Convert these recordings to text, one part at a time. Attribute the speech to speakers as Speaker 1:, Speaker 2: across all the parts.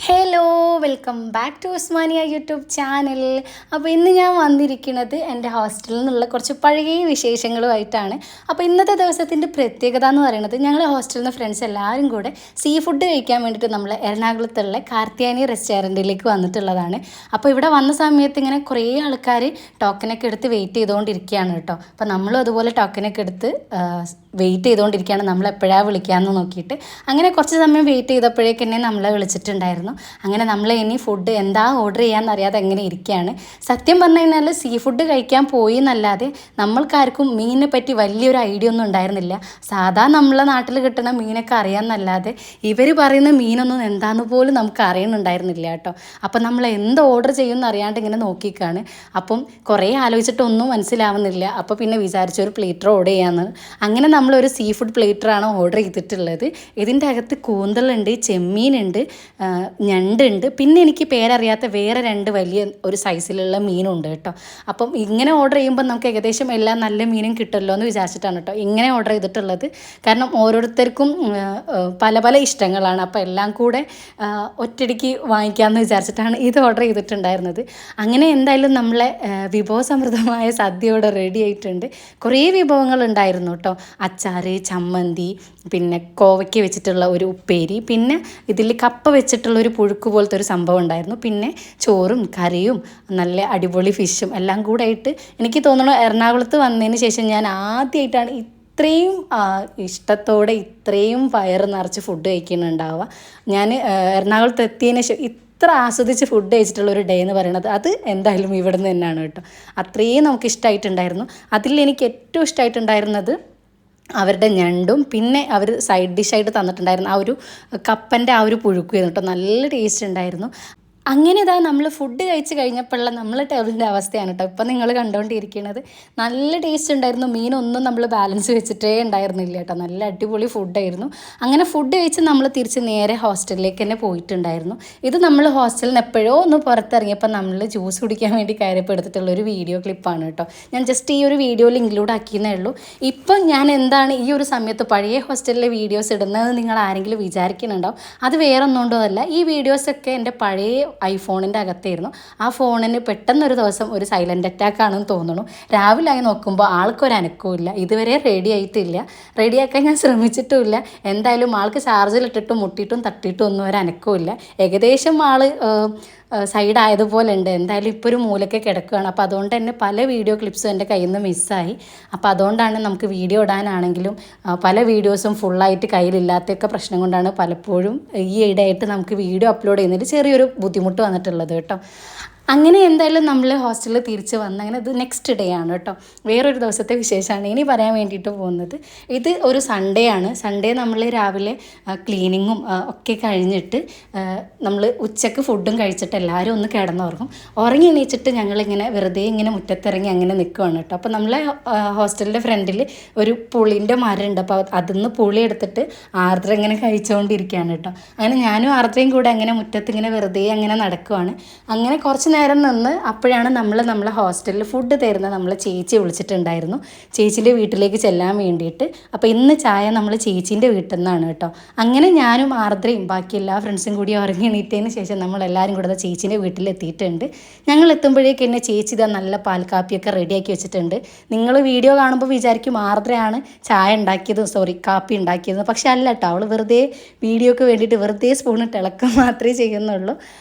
Speaker 1: Hello, welcome back to Osmania YouTube channel. അപ്പോൾ ഇന്ന് ഞാൻ വന്നിരിക്കുന്നത് എൻ്റെ ഹോസ്റ്റലിൽ നിന്നുള്ള കുറച്ച് പഴയ വിശേഷങ്ങളുമായിട്ടാണ്. അപ്പോൾ ഇന്നത്തെ ദിവസത്തിൻ്റെ പ്രത്യേകത എന്ന് പറയുന്നത്, ഞങ്ങൾ ഹോസ്റ്റലിൽ നിന്ന് ഫ്രണ്ട്സ് എല്ലാവരും കൂടെ സീ ഫുഡ് കഴിക്കാൻ വേണ്ടിയിട്ട് നമ്മൾ എറണാകുളത്തുള്ള കാർത്തിയാനി റെസ്റ്റോറൻറ്റിലേക്ക് വന്നിട്ടുള്ളതാണ്. അപ്പോൾ ഇവിടെ വന്ന സമയത്ത് ഇങ്ങനെ കുറേ ആൾക്കാർ ടോക്കനൊക്കെ എടുത്ത് വെയിറ്റ് ചെയ്തുകൊണ്ടിരിക്കുകയാണ് കേട്ടോ. അപ്പോൾ നമ്മളും അതുപോലെ ടോക്കനൊക്കെ എടുത്ത് വെയിറ്റ് ചെയ്തുകൊണ്ടിരിക്കുകയാണ്, നമ്മൾ എപ്പോഴാണ് വിളിക്കാമെന്ന് നോക്കിയിട്ട്. അങ്ങനെ കുറച്ച് സമയം വെയിറ്റ് ചെയ്തപ്പോഴേക്ക് തന്നെ നമ്മളെ വിളിച്ചിട്ടുണ്ടായിരുന്നു. അങ്ങനെ നമ്മൾ ഇനി ഫുഡ് എന്താ ഓർഡർ ചെയ്യാമെന്ന് അറിയാതെ എങ്ങനെ ഇരിക്കുകയാണ്. സത്യം പറഞ്ഞു കഴിഞ്ഞാൽ സീ ഫുഡ് കഴിക്കാൻ പോയി എന്നല്ലാതെ നമ്മൾക്കാർക്കും മീനിനെ പറ്റി വലിയൊരു ഐഡിയ ഒന്നും ഉണ്ടായിരുന്നില്ല. സാധാ നമ്മളെ നാട്ടിൽ കിട്ടുന്ന മീനൊക്കെ അറിയാമെന്നല്ലാതെ ഇവർ പറയുന്ന മീനൊന്നും എന്താണെന്ന് പോലും നമുക്ക് അറിയുന്നുണ്ടായിരുന്നില്ല കേട്ടോ. അപ്പം നമ്മൾ എന്ത് ഓർഡർ ചെയ്യുമെന്ന് അറിയാണ്ട് ഇങ്ങനെ നോക്കിക്കാണ്. അപ്പം കുറേ ആലോചിച്ചിട്ടൊന്നും മനസ്സിലാവുന്നില്ല. അപ്പോൾ പിന്നെ വിചാരിച്ചു ഒരു പ്ലേറ്റർ ഓർഡർ ചെയ്യാമെന്ന്. അങ്ങനെ നമ്മളൊരു സീ ഫുഡ് പ്ലേറ്ററാണ് ഓർഡർ ചെയ്തിട്ടുള്ളത്. ഇതിൻ്റെ അകത്ത് കൂന്തലുണ്ട്, ചെമ്മീനുണ്ട്, ഞണ്ടുണ്ട്, പിന്നെ എനിക്ക് പേരറിയാത്ത വേറെ 2 വലിയ ഒരു സൈസിലുള്ള മീനുണ്ട് കേട്ടോ. അപ്പം ഇങ്ങനെ ഓർഡർ ചെയ്യുമ്പോൾ നമുക്ക് ഏകദേശം എല്ലാ നല്ല മീനും കിട്ടുമല്ലോ എന്ന് വിചാരിച്ചിട്ടാണ് കേട്ടോ ഇങ്ങനെ ഓർഡർ ചെയ്തിട്ടുള്ളത്. കാരണം ഓരോരുത്തർക്കും പല പല ഇഷ്ടങ്ങളാണ്. അപ്പോൾ എല്ലാം കൂടെ ഒറ്റയടിക്ക് വാങ്ങിക്കാമെന്ന് വിചാരിച്ചിട്ടാണ് ഇത് ഓർഡർ ചെയ്തിട്ടുണ്ടായിരുന്നത്. അങ്ങനെ എന്തായാലും നമ്മളെ വിഭവസമൃദ്ധമായ സദ്യ ഇവിടെ റെഡി ആയിട്ടുണ്ട്. കുറേ വിഭവങ്ങൾ ഉണ്ടായിരുന്നു കേട്ടോ. അച്ചാർ, ചമ്മന്തി, പിന്നെ കോവയ്ക്ക് വെച്ചിട്ടുള്ള ഒരു ഉപ്പേരി, പിന്നെ ഇതിൽ കപ്പ വെച്ചിട്ടുള്ള ഒരു പുഴുക്ക് പോലത്തെ ഒരു സംഭവം ഉണ്ടായിരുന്നു, പിന്നെ ചോറും കറിയും നല്ല അടിപൊളി ഫിഷും എല്ലാം കൂടെ ആയിട്ട്. എനിക്ക് തോന്നുന്നു എറണാകുളത്ത് വന്നതിന് ശേഷം ഞാൻ ആദ്യമായിട്ടാണ് ഇത്രയും ഇഷ്ടത്തോടെ ഇത്രയും വയറ് നിറച്ച് ഫുഡ് കഴിക്കുന്നുണ്ടാവുക. ഞാൻ എറണാകുളത്ത് എത്തിയതിന് ശേഷം ഇത്ര ആസ്വദിച്ച് ഫുഡ് കഴിച്ചിട്ടുള്ള ഒരു ഡേ എന്ന് പറയുന്നത് അത് എന്തായാലും ഇവിടെ നിന്ന് തന്നെയാണ് കേട്ടോ. അത്രയും നമുക്ക് ഇഷ്ടമായിട്ടുണ്ടായിരുന്നു. അതിൽ എനിക്ക് ഏറ്റവും ഇഷ്ടമായിട്ടുണ്ടായിരുന്നത് അവരുടെ ഞണ്ടും, പിന്നെ അവർ സൈഡ് ഡിഷായിട്ട് തന്നിട്ടുണ്ടായിരുന്നു ആ ഒരു കപ്പൻ്റെ ആ ഒരു പുഴുക്കുമായിരുന്നു കേട്ടോ. നല്ല ടേസ്റ്റ് ഉണ്ടായിരുന്നു. അങ്ങനെ ഇതാ നമ്മൾ ഫുഡ് കഴിച്ച് കഴിഞ്ഞപ്പോഴുള്ള നമ്മളെ ടേബിളിൻ്റെ അവസ്ഥയാണ് കേട്ടോ ഇപ്പം നിങ്ങൾ കണ്ടുകൊണ്ടിരിക്കുന്നത്. നല്ല ടേസ്റ്റ് ഉണ്ടായിരുന്നു. മീനൊന്നും നമ്മൾ ബാലൻസ് വെച്ചിട്ടേ ഉണ്ടായിരുന്നില്ല കേട്ടോ. നല്ല അടിപൊളി ഫുഡായിരുന്നു. അങ്ങനെ ഫുഡ് കഴിച്ച് നമ്മൾ തിരിച്ച് നേരെ ഹോസ്റ്റലിലേക്ക് തന്നെ പോയിട്ടുണ്ടായിരുന്നു. ഇത് നമ്മൾ ഹോസ്റ്റലിൽ നിന്ന് എപ്പോഴോ ഒന്ന് പുറത്തിറങ്ങിയപ്പോൾ നമ്മൾ ജ്യൂസ് കുടിക്കാൻ വേണ്ടി കയറിയപ്പോൾ എടുത്തിട്ടുള്ള ഒരു വീഡിയോ ക്ലിപ്പാണ് കേട്ടോ. ഞാൻ ജസ്റ്റ് ഈ ഒരു വീഡിയോയിൽ ഇൻക്ലൂഡ് ആക്കിയെന്നേ ഉള്ളൂ. ഇപ്പം ഞാൻ എന്താണ് ഈ ഒരു സമയത്ത് പഴയ ഹോസ്റ്റലിലെ വീഡിയോസ് ഇടുന്നത് നിങ്ങൾ ആരെങ്കിലും വിചാരിക്കുന്നുണ്ടാവും. അത് വേറെ ഒന്നുകൊണ്ടോ അല്ല, ഈ വീഡിയോസൊക്കെ എൻ്റെ പഴയ ഐഫോണിൻ്റെ അകത്തായിരുന്നു. ആ ഫോണിന് പെട്ടെന്നൊരു ദിവസം ഒരു സൈലൻ്റ് അറ്റാക്ക് ആണെന്ന് തോന്നുന്നു. രാവിലെ ആയി നോക്കുമ്പോൾ ആൾക്കൊരു അനക്കവും ഇല്ല. ഇതുവരെ റെഡി ആയിട്ടില്ല. റെഡിയാക്കാൻ ഞാൻ ശ്രമിച്ചിട്ടുമില്ല. എന്തായാലും ആൾക്ക് ചാർജിലിട്ടിട്ടും മുട്ടിയിട്ടും തട്ടിയിട്ടും ഒന്നും ഒരു അനക്കവും ഇല്ല. ഏകദേശം ആൾ സൈഡായതുപോലെ ഉണ്ട്. എന്തായാലും ഇപ്പോൾ ഒരു മൂലയ്ക്ക് കിടക്കുകയാണ്. അപ്പോൾ അതുകൊണ്ട് തന്നെ പല വീഡിയോ ക്ലിപ്സും എൻ്റെ കയ്യിൽ നിന്ന് മിസ്സായി. അപ്പോൾ അതുകൊണ്ടാണ് നമുക്ക് വീഡിയോ ഇടാനാണെങ്കിലും പല വീഡിയോസും ഫുള്ളായിട്ട് കയ്യിലില്ലാത്തൊക്കെ പ്രശ്നം കൊണ്ടാണ് പലപ്പോഴും ഈ ഇടയായിട്ട് നമുക്ക് വീഡിയോ അപ്ലോഡ് ചെയ്യുന്നതിൽ ചെറിയൊരു ബുദ്ധിമുട്ട് വന്നിട്ടുള്ളത് കേട്ടോ. അങ്ങനെ എന്തായാലും നമ്മൾ ഹോസ്റ്റലിൽ തിരിച്ച് വന്ന് അങ്ങനെ ഇത് നെക്സ്റ്റ് ഡേ ആണ് കേട്ടോ. വേറൊരു ദിവസത്തെ വിശേഷമാണ് ഇനി പറയാൻ വേണ്ടിയിട്ട് പോകുന്നത്. ഇത് ഒരു സൺഡേ ആണ്. സൺഡേ നമ്മൾ രാവിലെ ക്ലീനിങ്ങും ഒക്കെ കഴിഞ്ഞിട്ട് നമ്മൾ ഉച്ചക്ക് ഫുഡും കഴിച്ചിട്ട് എല്ലാവരും ഒന്ന് കിടന്നുറങ്ങും. ഉറങ്ങി എണീച്ചിട്ട് ഞങ്ങളിങ്ങനെ വെറുതെ ഇങ്ങനെ മുറ്റത്തിറങ്ങി അങ്ങനെ നിൽക്കുകയാണ് കേട്ടോ. അപ്പോൾ നമ്മളെ ഹോസ്റ്റലിൻ്റെ ഫ്രണ്ടിൽ ഒരു പുളിൻ്റെ മരമുണ്ട്. അപ്പോൾ അതിന്ന് പുളി എടുത്തിട്ട് ആർദ്ര ഇങ്ങനെ കഴിച്ചുകൊണ്ടിരിക്കുകയാണ് കേട്ടോ. അങ്ങനെ ഞാനും ആർദ്രയും കൂടെ അങ്ങനെ മുറ്റത്ത് ഇങ്ങനെ വെറുതെ അങ്ങനെ നടക്കുവാണ്. അങ്ങനെ കുറച്ച് നേരം നിന്ന് അപ്പോഴാണ് നമ്മളെ ഹോസ്റ്റലിൽ ഫുഡ് തരുന്ന നമ്മളെ ചേച്ചി വിളിച്ചിട്ടുണ്ടായിരുന്നു, ചേച്ചീൻ്റെ വീട്ടിലേക്ക് ചെല്ലാൻ വേണ്ടിയിട്ട്. അപ്പോൾ ഇന്ന് ചായ നമ്മൾ ചേച്ചീൻ്റെ വീട്ടിൽ നിന്നാണ് കേട്ടോ. അങ്ങനെ ഞാനും ആർദ്രയും ബാക്കി എല്ലാ ഫ്രണ്ട്സും കൂടി ഉറങ്ങി എണീറ്റതിന് ശേഷം നമ്മളെല്ലാവരും കൂടെ ചേച്ചീൻ്റെ വീട്ടിലെത്തിയിട്ടുണ്ട്. ഞങ്ങൾ എത്തുമ്പോഴേക്ക് എന്നെ ചേച്ചി ഇതാ നല്ല പാൽക്കാപ്പിയൊക്കെ റെഡിയാക്കി വെച്ചിട്ടുണ്ട്. നിങ്ങൾ വീഡിയോ കാണുമ്പോൾ വിചാരിക്കും ആർദ്രയാണ് ചായ ഉണ്ടാക്കിയത്, കാപ്പി ഉണ്ടാക്കിയത്. പക്ഷെ അല്ല കേട്ടോ, അവൾ വെറുതെ വീഡിയോക്ക് വേണ്ടിയിട്ട് വെറുതെ സ്പൂണിട്ട് ഇളക്കം മാത്രമേ ചെയ്യുന്നുള്ളൂ.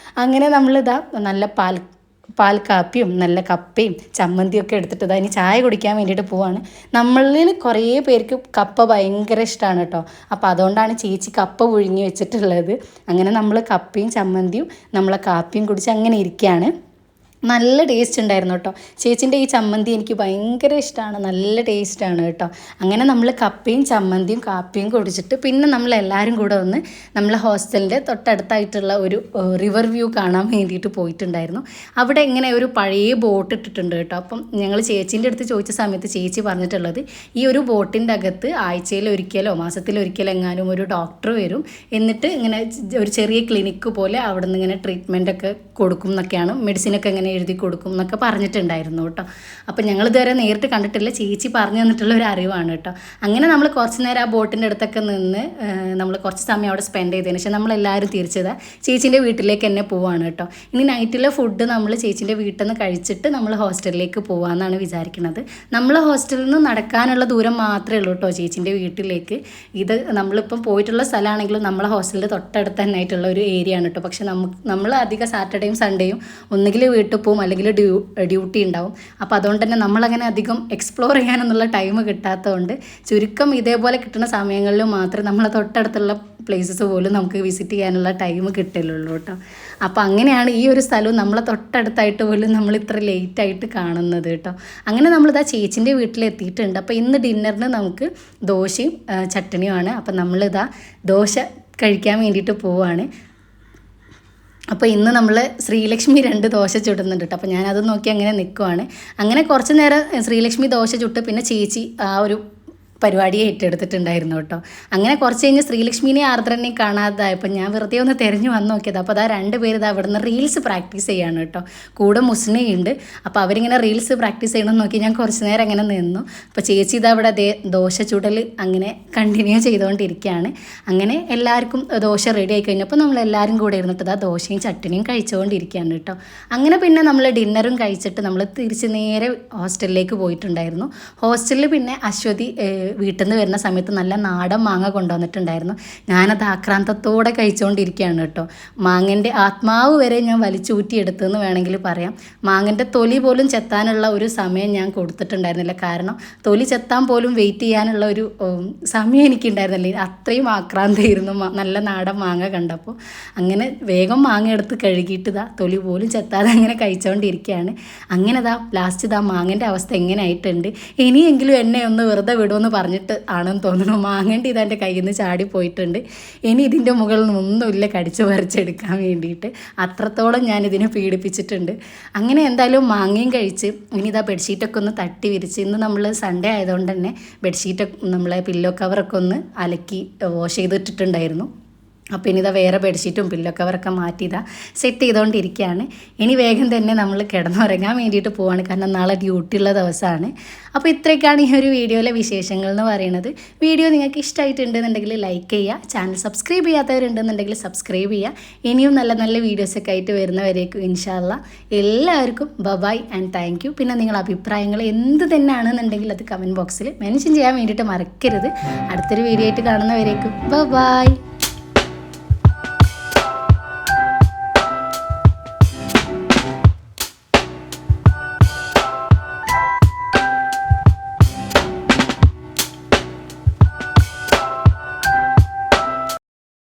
Speaker 1: അങ്ങനെ നമ്മളിതാ നല്ല പാൽക്കാപ്പിയും നല്ല കപ്പയും ചമ്മന്തിയൊക്കെ എടുത്തിട്ട് ഇതാ ഇനി ചായ കുടിക്കാൻ വേണ്ടിയിട്ട് പോവാണ്. നമ്മളിൽ കുറേ പേർക്ക് കപ്പ ഭയങ്കര ഇഷ്ടമാണ് കേട്ടോ. അപ്പോൾ അതുകൊണ്ടാണ് ചേച്ചി കപ്പ പുഴുങ്ങി വെച്ചിട്ടുള്ളത്. അങ്ങനെ നമ്മൾ കപ്പയും ചമ്മന്തിയും നമ്മളെ കാപ്പിയും കുടിച്ച് അങ്ങനെ ഇരിക്കുകയാണ്. നല്ല ടേസ്റ്റ് ഉണ്ടായിരുന്നു കേട്ടോ. ചേച്ചീൻ്റെ ഈ ചമ്മന്തി എനിക്ക് ഭയങ്കര ഇഷ്ടമാണ്, നല്ല ടേസ്റ്റാണ് കേട്ടോ. അങ്ങനെ നമ്മൾ കപ്പയും ചമ്മന്തിയും കാപ്പിയും കുടിച്ചിട്ട് പിന്നെ നമ്മളെല്ലാവരും കൂടെ ഒന്ന് നമ്മളെ ഹോസ്റ്റലിൻ്റെ തൊട്ടടുത്തായിട്ടുള്ള ഒരു റിവർ വ്യൂ കാണാൻ വേണ്ടിയിട്ട് പോയിട്ടുണ്ടായിരുന്നു. അവിടെ ഇങ്ങനെ ഒരു പഴയ ബോട്ട് ഇട്ടിട്ടുണ്ട് കേട്ടോ. അപ്പം ഞങ്ങൾ ചേച്ചീൻ്റെ അടുത്ത് ചോദിച്ച സമയത്ത് ചേച്ചി പറഞ്ഞിട്ടുള്ളത് ഈ ഒരു ബോട്ടിൻ്റെ അകത്ത് ആഴ്ചയിൽ ഒരിക്കലോ മാസത്തിലൊരിക്കലോ എങ്ങാനും ഒരു ഡോക്ടർ വരും, എന്നിട്ട് ഇങ്ങനെ ഒരു ചെറിയ ക്ലിനിക്ക് പോലെ അവിടെ നിന്ന് ഇങ്ങനെ ട്രീറ്റ്മെൻറ്റൊക്കെ കൊടുക്കും എന്നൊക്കെയാണ്, മെഡിസിനൊക്കെ ഇങ്ങനെ എഴുതി കൊടുക്കും എന്നൊക്കെ പറഞ്ഞിട്ടുണ്ടായിരുന്നു കേട്ടോ. അപ്പോൾ ഞങ്ങളിതുവരെ നേരിട്ട് കണ്ടിട്ടില്ല, ചേച്ചി പറഞ്ഞു തന്നിട്ടുള്ള ഒരു അറിവാണ് കേട്ടോ. അങ്ങനെ നമ്മൾ കുറച്ച് നേരം ആ ബോട്ടിൻ്റെ അടുത്തൊക്കെ നിന്ന് നമ്മൾ കുറച്ച് സമയം അവിടെ സ്പെൻഡ് ചെയ്തതിന് ശേഷം നമ്മളെല്ലാവരും തിരിച്ചതാ ചേച്ചീൻ്റെ വീട്ടിലേക്ക് തന്നെ പോവാണ് കേട്ടോ. ഇനി നൈറ്റിലെ ഫുഡ് നമ്മൾ ചേച്ചീൻ്റെ വീട്ടിൽ നിന്ന് കഴിച്ചിട്ട് നമ്മൾ ഹോസ്റ്റലിലേക്ക് പോകാമെന്നാണ് വിചാരിക്കുന്നത്. നമ്മൾ ഹോസ്റ്റലിൽ നിന്ന് നടക്കാനുള്ള ദൂരം മാത്രമേ ഉള്ളൂ കേട്ടോ ചേച്ചീൻ്റെ വീട്ടിലേക്ക്. ഇത് നമ്മളിപ്പം പോയിട്ടുള്ള സ്ഥലമാണെങ്കിലും നമ്മളെ ഹോസ്റ്റലിൽ തൊട്ടടുത്ത് തന്നെ ആയിട്ടുള്ള ഒരു ഏരിയ ആണ് കേട്ടോ. പക്ഷെ നമ്മൾ അധികം സാറ്റർഡേയും സൺഡേയും ഒന്നുകിൽ വീട്ടിൽ പോകും അല്ലെങ്കിൽ ഡ്യൂട്ടി ഉണ്ടാവും. അപ്പോൾ അതുകൊണ്ട് തന്നെ നമ്മളങ്ങനെ അധികം എക്സ്പ്ലോർ ചെയ്യാനൊന്നുള്ള ടൈം കിട്ടാത്തതുകൊണ്ട് ചുരുക്കം ഇതേപോലെ കിട്ടുന്ന സമയങ്ങളിൽ മാത്രമേ നമ്മളെ തൊട്ടടുത്തുള്ള പ്ലേസസ് പോലും നമുക്ക് വിസിറ്റ് ചെയ്യാനുള്ള ടൈം കിട്ടുള്ളൂ കേട്ടോ. അപ്പോൾ അങ്ങനെയാണ് ഈ ഒരു സ്ഥലവും നമ്മളെ തൊട്ടടുത്തായിട്ട് പോലും നമ്മൾ ഇത്ര ലേറ്റായിട്ട് കാണുന്നത് കേട്ടോ. അങ്ങനെ നമ്മളിതാ ചേച്ചിൻ്റെ വീട്ടിലെത്തിയിട്ടുണ്ട്. അപ്പോൾ ഇന്ന് ഡിന്നറിന് നമുക്ക് ദോശയും ചട്ടണിയുമാണ്. അപ്പോൾ നമ്മളിതാ ദോശ കഴിക്കാൻ വേണ്ടിയിട്ട് പോവുകയാണ്. അപ്പോൾ ഇന്ന് നമ്മൾ ശ്രീലക്ഷ്മി 2 ദോശ ചുടുന്നുണ്ട് കേട്ടോ. അപ്പോൾ ഞാനത് നോക്കി അങ്ങനെ നിൽക്കുവാണ്. അങ്ങനെ കുറച്ച് നേരം ശ്രീലക്ഷ്മി ദോശ ചുട്ട് പിന്നെ ചേച്ചി ആ ഒരു പരിപാടിയെ ഏറ്റെടുത്തിട്ടുണ്ടായിരുന്നു കേട്ടോ. അങ്ങനെ കുറച്ച് കഴിഞ്ഞ് ശ്രീലക്ഷ്മിനെ ആർദ്രനെയും കാണാതായപ്പോൾ ഞാൻ വെറുതെ ഒന്ന് തിരഞ്ഞു വന്ന് നോക്കിയത്. അപ്പോൾ അതാ 2 പേര് ഇതാ അവിടെ നിന്ന് റീൽസ് പ്രാക്ടീസ് ചെയ്യാണ് കേട്ടോ. കൂടെ മുസ്നയുണ്ട്. അപ്പോൾ അവരിങ്ങനെ റീൽസ് പ്രാക്ടീസ് ചെയ്യണമെന്ന് നോക്കി ഞാൻ കുറച്ച് നേരം അങ്ങനെ നിന്നു. അപ്പോൾ ചേച്ചി ഇതാ അവിടെ ദോശ ചുടൽ അങ്ങനെ കണ്ടിന്യൂ ചെയ്തുകൊണ്ടിരിക്കുകയാണ്. അങ്ങനെ എല്ലാവർക്കും ദോശ റെഡി ആയി കഴിഞ്ഞപ്പോൾ നമ്മളെല്ലാവരും കൂടെ ഇരുന്നിട്ട് ഇതാ ദോശയും ചട്ടിനിയും കഴിച്ചുകൊണ്ടിരിക്കുകയാണ് കേട്ടോ. അങ്ങനെ പിന്നെ നമ്മൾ ഡിന്നറും കഴിച്ചിട്ട് നമ്മൾ തിരിച്ച് നേരെ ഹോസ്റ്റലിലേക്ക് പോയിട്ടുണ്ടായിരുന്നു. ഹോസ്റ്റലിൽ പിന്നെ അശ്വതി വീട്ടിൽ നിന്ന് വരുന്ന സമയത്ത് നല്ല നാടൻ മാങ്ങ കൊണ്ടുവന്നിട്ടുണ്ടായിരുന്നു. ഞാനത് ആക്രാന്തത്തോടെ കഴിച്ചുകൊണ്ടിരിക്കുകയാണ് കേട്ടോ. മാങ്ങൻ്റെ ആത്മാവ് വരെ ഞാൻ വലിച്ചൂറ്റിയെടുത്തെന്ന് വേണമെങ്കിൽ പറയാം. മാങ്ങൻ്റെ തൊലി പോലും ചെത്താനുള്ള ഒരു സമയം ഞാൻ കൊടുത്തിട്ടുണ്ടായിരുന്നില്ല. കാരണം തൊലി ചെത്താൻ പോലും വെയിറ്റ് ചെയ്യാനുള്ള ഒരു സമയം എനിക്കുണ്ടായിരുന്നില്ല. അത്രയും ആക്രാന്തമായിരുന്നു നല്ല നാടൻ മാങ്ങ കണ്ടപ്പോൾ. അങ്ങനെ വേഗം മാങ്ങ എടുത്ത് കഴുകിയിട്ട് ഇതാ തൊലി പോലും ചെത്താതെ അങ്ങനെ കഴിച്ചുകൊണ്ടിരിക്കുകയാണ്. അങ്ങനെ ലാസ്റ്റ് മാങ്ങൻ്റെ അവസ്ഥ എങ്ങനെ ആയിട്ടുണ്ട്, ഇനിയെങ്കിലും എന്നെ ഒന്ന് വെറുതെ വിടുമെന്ന് പറഞ്ഞിട്ട് ആണെന്ന് തോന്നുന്നു. മാങ്ങേണ്ടി ഇതെൻ്റെ കയ്യിൽ നിന്ന് ചാടിപ്പോയിട്ടുണ്ട്. ഇനി ഇതിൻ്റെ മുകളിൽ നിന്നൊന്നുമില്ല കടിച്ചു പറിച്ചെടുക്കാൻ വേണ്ടിയിട്ട്. അത്രത്തോളം ഞാനിതിനെ പീഡിപ്പിച്ചിട്ടുണ്ട്. അങ്ങനെ എന്തായാലും മാങ്ങയും കഴിച്ച് ഇനി ബെഡ്ഷീറ്റൊക്കെ ഒന്ന് തട്ടി വിരിച്ച്, ഇന്ന് നമ്മൾ സൺഡേ ആയതുകൊണ്ട് തന്നെ ബെഡ്ഷീറ്റൊക്കെ നമ്മളെ പില്ലോ കവറൊക്കെ ഒന്ന് അലക്കി വാഷ് ചെയ്തിട്ടിട്ടുണ്ടായിരുന്നു. അപ്പോൾ ഇനി വേറെ ബെഡ്ഷീറ്റും പില്ലോ കവറൊക്കെ മാറ്റി സെറ്റ് ചെയ്തുകൊണ്ടിരിക്കുകയാണ്. ഇനി വേഗം തന്നെ നമ്മൾ കിടന്നുറങ്ങാൻ വേണ്ടിയിട്ട് പോവാണ്. കാരണം നാളെ ഡ്യൂട്ടി ഉള്ള ദിവസമാണ്. അപ്പോൾ ഇത്രയൊക്കെയാണ് ഈ ഒരു വീഡിയോയിലെ വിശേഷങ്ങൾ എന്ന് പറയുന്നത്. വീഡിയോ നിങ്ങൾക്ക് ഇഷ്ടമായിട്ടുണ്ടെന്നുണ്ടെങ്കിൽ ലൈക്ക് ചെയ്യുക. ചാനൽ സബ്സ്ക്രൈബ് ചെയ്യാത്തവരുണ്ടെന്നുണ്ടെങ്കിൽ സബ്സ്ക്രൈബ് ചെയ്യുക. ഇനിയും നല്ല നല്ല വീഡിയോസൊക്കെ ആയിട്ട് വരുന്നവരേക്കും ഇൻഷാ അല്ലാഹ് എല്ലാവർക്കും ബൈ ആൻഡ് താങ്ക് യു. പിന്നെ നിങ്ങളുടെ അഭിപ്രായങ്ങൾ എന്ത് തന്നെയാണെന്നുണ്ടെങ്കിൽ അത് കമൻറ്റ് ബോക്സിൽ മെൻഷൻ ചെയ്യാൻ വേണ്ടിയിട്ട് മറക്കരുത്. അടുത്തൊരു വീഡിയോ ആയിട്ട് കാണുന്നവരേക്കും ബൈ.